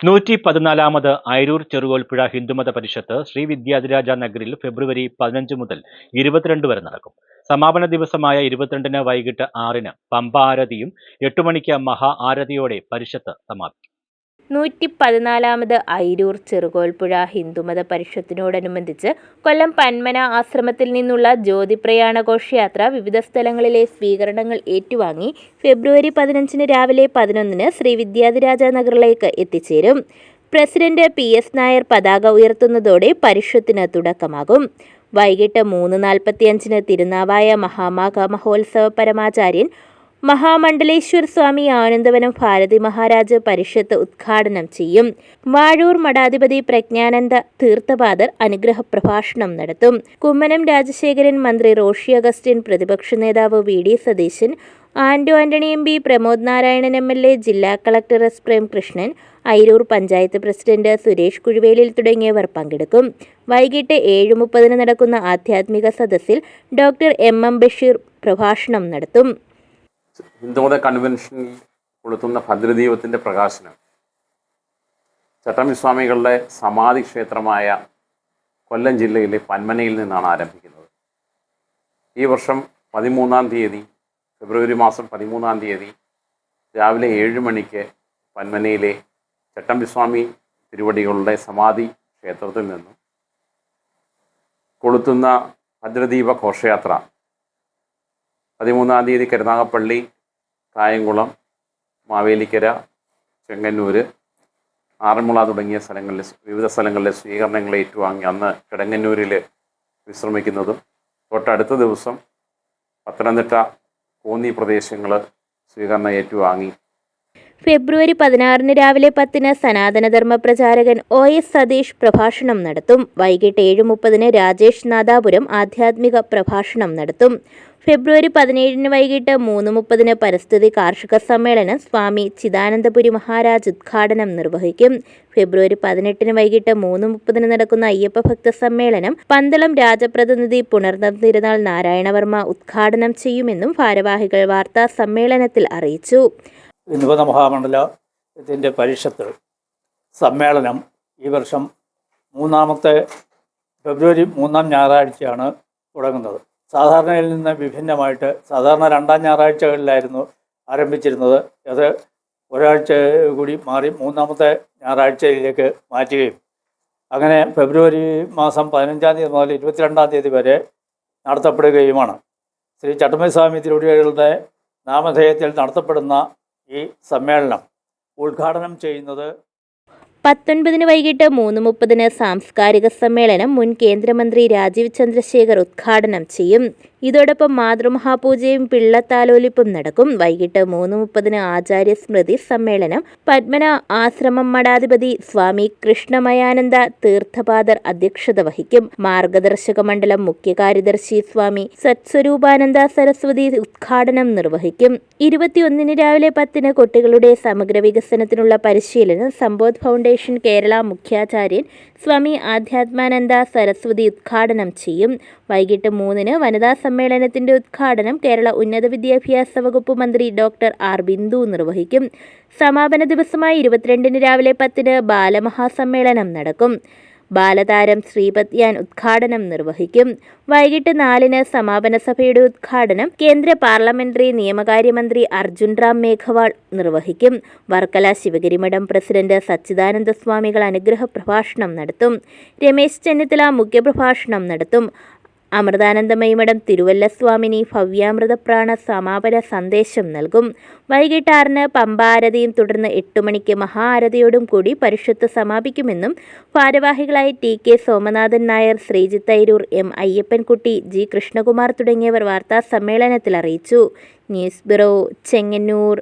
114 അയിരൂർ ചെറുകോൽപ്പുഴ ഹിന്ദുമത പരിഷത്ത് ശ്രീ വിദ്യാധിരാജ നഗറിൽ ഫെബ്രുവരി 15 മുതൽ 22 വരെ നടക്കും. സമാപന ദിവസമായ 22-ന് വൈകിട്ട് 6-ന് പമ്പ ആരതിയും 8 മണിക്ക് മഹാ ആരതിയോടെ പരിഷത്ത് സമാപിക്കും. 114 അയിരൂർ ചെറുകോൽപ്പുഴ ഹിന്ദുമത പരിഷത്തിനോടനുബന്ധിച്ച് കൊല്ലം പന്മന ആശ്രമത്തിൽ നിന്നുള്ള ജ്യോതിപ്രയാണ ഘോഷയാത്ര വിവിധ സ്ഥലങ്ങളിലെ സ്വീകരണങ്ങൾ ഏറ്റുവാങ്ങി ഫെബ്രുവരി 15-ന് രാവിലെ 11-ന് ശ്രീ വിദ്യാധിരാജ നഗറിലേക്ക് എത്തിച്ചേരും. പ്രസിഡന്റ് PS നായർ പതാക ഉയർത്തുന്നതോടെ പരിഷത്തിന് തുടക്കമാകും. വൈകിട്ട് 3:45-ന് തിരുനാവായ മഹാമാഘ മഹോത്സവ പരമാചാര്യൻ മഹാമണ്ഡലേശ്വർ സ്വാമി ആനന്ദവനം ഭാരതി മഹാരാജ് പരിഷത്ത് ഉദ്ഘാടനം ചെയ്യും. വാഴൂർ മഠാധിപതി പ്രജ്ഞാനന്ദ തീർത്ഥപാദർ അനുഗ്രഹ പ്രഭാഷണം നടത്തും. കുമ്മനം രാജശേഖരൻ, മന്ത്രി റോഷി അഗസ്റ്റിൻ, പ്രതിപക്ഷ നേതാവ് VD Satheesan, Anto Antony MP, Pramod Narayanan MLA, ജില്ലാ collector S Premkrishnan, Ayiroor panchayat president Suresh Kuzhuvelil തുടങ്ങിയവർ പങ്കെടുക്കും. വൈകിട്ട് 7:30-ന് നടക്കുന്ന ആധ്യാത്മിക സദസ്സിൽ ഡോക്ടർ MM ബഷീർ പ്രഭാഷണം നടത്തും. ഹിന്ദുമത കൺവെൻഷനിൽ കൊളുത്തുന്ന ഭദ്രദീപത്തിൻ്റെ പ്രകാശനം ചട്ടമ്പിസ്വാമികളുടെ സമാധി ക്ഷേത്രമായ കൊല്ലം ജില്ലയിലെ പന്മനയിൽ നിന്നാണ് ആരംഭിക്കുന്നത്. ഈ വർഷം 13-ാം തീയതി, ഫെബ്രുവരി മാസം 13-ാം തീയതി രാവിലെ 7 മണിക്ക് പന്മനയിലെ ചട്ടമ്പിസ്വാമി തിരുവടികളുടെ സമാധി ക്ഷേത്രത്തിൽ നിന്നും കൊളുത്തുന്ന ഭദ്രദീപ ഘോഷയാത്ര 13-ാം തീയതി കരുനാഗപ്പള്ളി, കായംകുളം, മാവേലിക്കര, ചെങ്ങന്നൂർ, ആറന്മുള തുടങ്ങിയ വിവിധ സ്ഥലങ്ങളിലെ സ്വീകരണങ്ങൾ ഏറ്റുവാങ്ങി അന്ന് കിടങ്ങന്നൂരിൽ വിശ്രമിക്കുന്നതും തൊട്ടടുത്ത ദിവസം പത്തനംതിട്ട, കോന്നി പ്രദേശങ്ങൾ സ്വീകരണം ഏറ്റുവാങ്ങി. ഫെബ്രുവരി 16-ന് രാവിലെ 10-ന് സനാതനധർമ്മ പ്രചാരകൻ OS സതീഷ് പ്രഭാഷണം നടത്തും. വൈകിട്ട് 7:30-ന് രാജേഷ് നാദാപുരം ആധ്യാത്മിക പ്രഭാഷണം നടത്തും. ഫെബ്രുവരി 17-ന് വൈകിട്ട് 3:30-ന് പരിസ്ഥിതി കാർഷിക സമ്മേളനം സ്വാമി ചിദാനന്ദപുരി മഹാരാജ് ഉദ്ഘാടനം നിർവഹിക്കും. ഫെബ്രുവരി 18-ന് വൈകിട്ട് 3:30-ന് നടക്കുന്ന അയ്യപ്പ ഭക്ത സമ്മേളനം പന്തളം രാജപ്രതിനിധി പുണർന്നം തിരുനാൾ നാരായണവർമ്മ ഉദ്ഘാടനം ചെയ്യുമെന്നും ഭാരവാഹികൾ വാർത്താ സമ്മേളനത്തിൽ അറിയിച്ചു. ഹിന്ദുമത മഹാമണ്ഡലത്തിൻ്റെ പരിഷത്ത് സമ്മേളനം ഈ വർഷം ഫെബ്രുവരി 3-ാം ഞായറാഴ്ചയാണ് തുടങ്ങുന്നത്. സാധാരണയിൽ നിന്ന് വിഭിന്നമായിട്ട് സാധാരണ 2-ാം ഞായറാഴ്ചകളിലായിരുന്നു ആരംഭിച്ചിരുന്നത്. അത് ഒരാഴ്ച കൂടി മാറി 3-ാമത്തെ ഞായറാഴ്ചയിലേക്ക് മാറ്റുകയും അങ്ങനെ ഫെബ്രുവരി മാസം 15-ാം തീയതി മുതൽ 22-ാം തീയതി വരെ നടത്തപ്പെടുകയുമാണ്. ശ്രീ ചട്ടമ്പിസ്വാമി തിരുവടികളുടെ നാമധേയത്തിൽ നടത്തപ്പെടുന്ന ഈ സമ്മേളനം ഉദ്ഘാടനം ചെയ്യുന്നത് 19-ന് വൈകിട്ട് 3:30-ന് സാംസ്കാരിക സമ്മേളനം മുൻ കേന്ദ്രമന്ത്രി രാജീവ് ചന്ദ്രശേഖർ ഉദ്ഘാടനം ചെയ്യും. ഇതോടൊപ്പം മാതൃമഹാപൂജയും പിള്ളത്താലോലിപ്പും നടക്കും. വൈകിട്ട് 3:30-ന് ആചാര്യ സ്മൃതി സമ്മേളനം പത്മന ആശ്രമം മഠാധിപതി സ്വാമി കൃഷ്ണമയാനന്ദ തീർത്ഥപാദർ അധ്യക്ഷത വഹിക്കും. മാർഗദർശക മണ്ഡലം മുഖ്യ കാര്യദർശി സ്വാമി സത്സ്വരൂപാനന്ദ സരസ്വതി ഉദ്ഘാടനം നിർവഹിക്കും. 21-ന് രാവിലെ 10-ന് കുട്ടികളുടെ സമഗ്ര വികസനത്തിനുള്ള പരിശീലനം സമ്പോധ് ഫൗണ്ടേഷൻ കേരള മുഖ്യാചാര്യൻ സ്വാമി ആധ്യാത്മാനന്ദ സരസ്വതി ഉദ്ഘാടനം ചെയ്യും. വൈകിട്ട് 3-ന് വനിതാ സമ്മേളനത്തിന്റെ ഉദ്ഘാടനം കേരള ഉന്നത വിദ്യാഭ്യാസ വകുപ്പ് മന്ത്രി ഡോക്ടർ R ബിന്ദു നിർവഹിക്കും. സമാപന ദിവസമായി 22-ന് രാവിലെ 10-ന് ബാലമഹാസമ്മേളനം നടക്കും. ബാലതാരം ശ്രീപദ് യാൻ ഉദ്ഘാടനം നിർവഹിക്കും. വൈകിട്ട് 4-ന് സമാപന സഭയുടെ ഉദ്ഘാടനം കേന്ദ്ര പാർലമെന്ററി നിയമകാര്യമന്ത്രി അർജുൻ റാം മേഘവാൾ നിർവഹിക്കും. വർക്കല ശിവഗിരി മഠം പ്രസിഡന്റ് സച്ചിദാനന്ദ സ്വാമികൾ അനുഗ്രഹ പ്രഭാഷണം നടത്തും. രമേശ് ചെന്നിത്തല മുഖ്യപ്രഭാഷണം നടത്തും. അമൃതാനന്ദമയി മഠം തിരുവല്ല സ്വാമിനി ഭവ്യാമൃതപ്രാണ സമാപന സന്ദേശം നൽകും. വൈകിട്ട് 6-ന് പമ്പ ആരതിയും തുടർന്ന് 8 മണിക്ക് മഹാ ആരതിയോടും കൂടി പരിഷത്ത് സമാപിക്കുമെന്നും ഭാരവാഹികളായി TK Somanathan Nair, Sreejith Ayiroor, M Ayyappankutty, G Krishnakumar തുടങ്ങിയവർ വാർത്താ സമ്മേളനത്തിൽ അറിയിച്ചു. News bureau, Chengannur.